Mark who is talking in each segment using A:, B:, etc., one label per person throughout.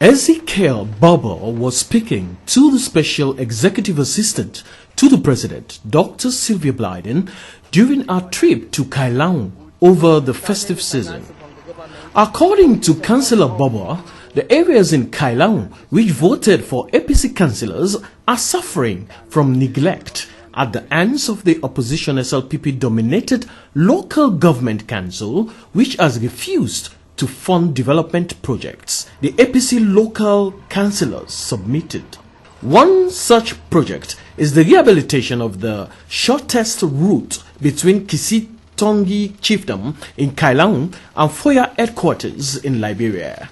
A: Ezekiel Borbor was speaking to the Special Executive Assistant to the President, Dr. Sylvia Blyden, during our trip to Kailahun over the festive season. According to Councillor Borbor, the areas in Kailahun which voted for APC councillors are suffering from neglect at the hands of the opposition SLPP-dominated local government council, which has refused to fund development projects the APC local councillors submitted. One such project is the rehabilitation of the shortest route between Kissi Tongi Chiefdom in Kailahun and Foyah headquarters in Liberia.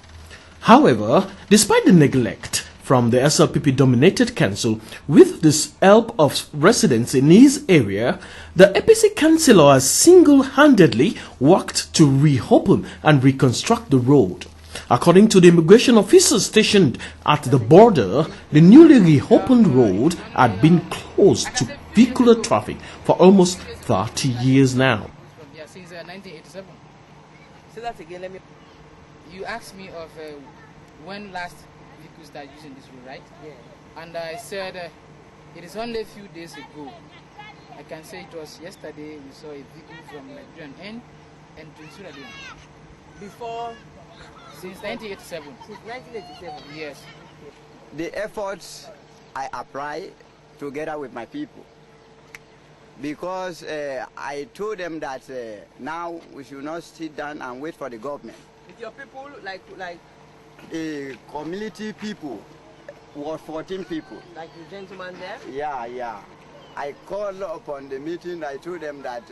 A: However, despite the neglect from the SLPP-dominated council, with the help of residents in his area, the APC councillor has single-handedly worked to reopen and reconstruct the road. According to the immigration officers stationed at the border, the newly reopened road had been closed to vehicular traffic for almost 30 years now.
B: Yeah, since 1987. Say that again, let me... You asked me of when last vehicles started using this road, right? Yeah. And I said it is only a few days ago. I can say it was yesterday we saw a vehicle from Liberian end and to Sierra Leone.
C: Before?
B: Since 1987.
C: Since 1987?
B: Yes.
D: The efforts I apply together with my people, because I told them that now we should not sit down and wait for the government.
C: With your people, like
D: a community people was 14 people.
C: Like the gentleman there?
D: Yeah. I called upon the meeting. I told them that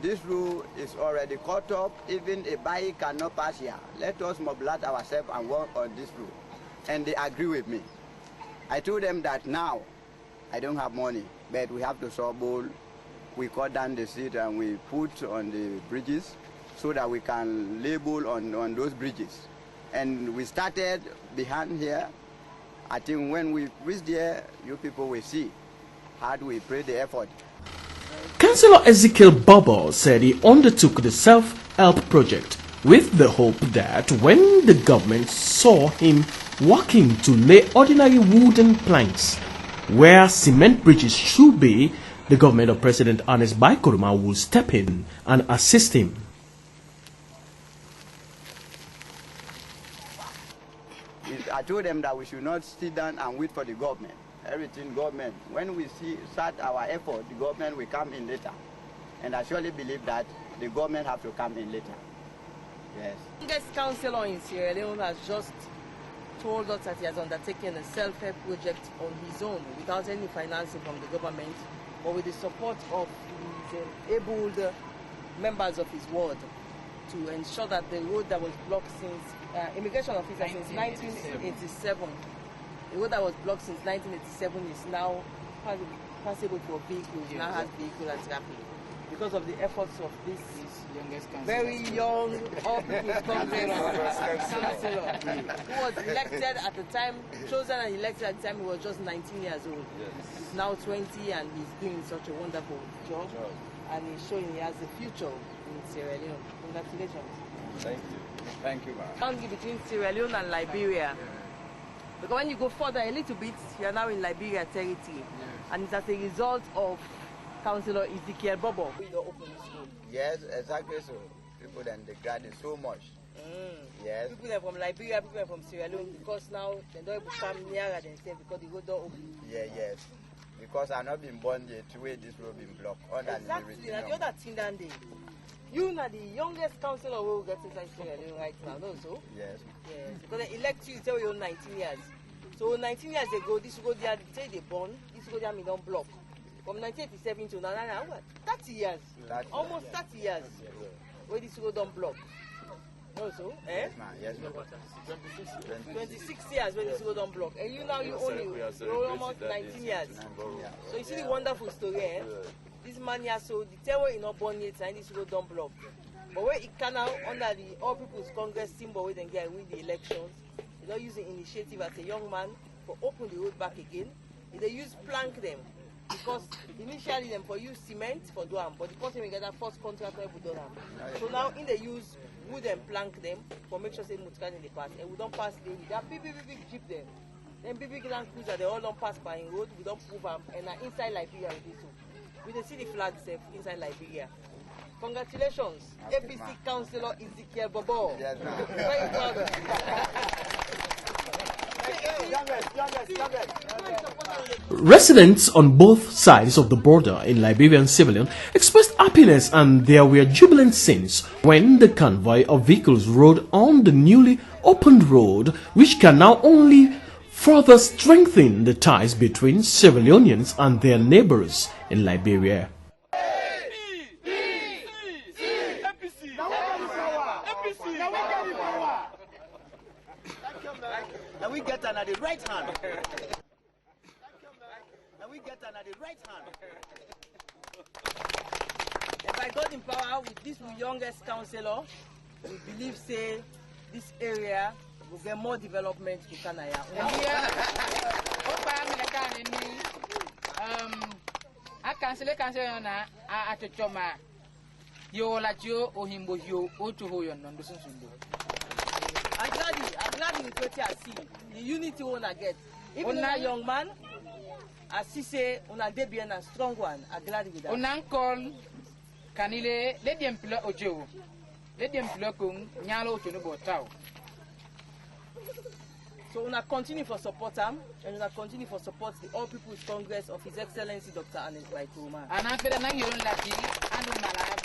D: this road is already cut up. Even a bike cannot pass here. Let us mobilize ourselves and work on this road. And they agree with me. I told them that now I don't have money, but we have to shovel. We cut down the seat and we put on the bridges so that we can label on those bridges. And we started behind here. I think when we reach there, you people will see how do we pray the effort.
A: Councillor Ezekiel Borbor said he undertook the self-help project with the hope that when the government saw him working to lay ordinary wooden planks where cement bridges should be, the government of President Ernest Bai Koroma will step in and assist him.
D: I told them that we should not sit down and wait for the government. Everything government. When we start our effort, the government will come in later. And I surely believe that the government have to come in later. Yes.
C: The youngest councillor in Sierra Leone has just told us that he has undertaken a self-help project on his own without any financing from the government, but with the support of his able members of his ward to ensure that the road that was blocked since immigration officer since 1987, the road that was blocked since 1987 is now passable for vehicles, now has vehicle and traffic. Because of the efforts of this very young, all people's councillor, who was elected at the time, chosen and elected at the time, he was just 19 years old. He's now 20 and he's doing such a wonderful job. And he's showing he has a future in Sierra Leone. Congratulations.
E: Thank you. Thank you, ma'am.
C: Boundary between Sierra Leone and Liberia. Because when you go further a little bit, you are now in Liberia territory. And it's as a result of Councillor Ezekiel Borbor.
D: Yes, exactly so. People then degraded so much. Yes.
C: People are from Liberia, people are from Sierra Leone, because now they don't come nearer themselves because the road don't open.
D: Yes. Because I've not been born yet to where this road been blocked.
C: Exactly. And the other thing that day, you are the youngest councillor who will get inside Sierra Leone right now, no so?
D: Yes.
C: Because they elect you till you're 19 years. So 19 years ago, this road there, say they born, this road there don't block. From 1987 to now, what? 30 years. Almost 30 years. Where this road don't block. No so?
D: Yes, ma'am. Yes, ma'am.
C: 26 years when this road don't block. And you now, you're almost 19 years. So you see the wonderful story, eh? This man here, so the terror is not born yet and this road don't block. But where it can now, under the All People's Congress symbol, where they get win the elections, they don't use the initiative as a young man for open the road back again. They use plank them. Because because initially them for use cement for do am, but the person we get that first contractor we do am. So now in the use wood and plank them for make sure say Mutkan in the past, and we don't pass them. They are big jeep them. Then big Land Cruiser they all don't pass by in road. We don't move them, and inside Liberia we do so. We dey see the flag itself inside Liberia. Congratulations, APC Councillor Ezekiel Borbor.
D: Yes, ma'am.
C: Very proud of you.
A: Residents on both sides of the border in Liberian civilian expressed happiness, and there were jubilant scenes when the convoy of vehicles rode on the newly opened road, which can now only further strengthen the ties between civilians and their neighbors in Liberia.
F: And we get another right hand. And we get another right hand.
C: If I got in power with this youngest councillor, we believe say this area will get more development to Kanaya.
B: I councillor na at a choma. Yo la jo o himbo yo o to ho yon no sunsundo.
C: I'm glad with what I see. The unity wanna get. Even a young man, I see say una debut and a strong one. I'm glad with that.
B: Unan call kanile let them play ojo. Let them play kung nyalo ojo no botao.
C: So una continue for support him, and una continue for support the All People's Congress of His Excellency Dr. Anes Baitoma.
B: And after the nang yon laki, anu nala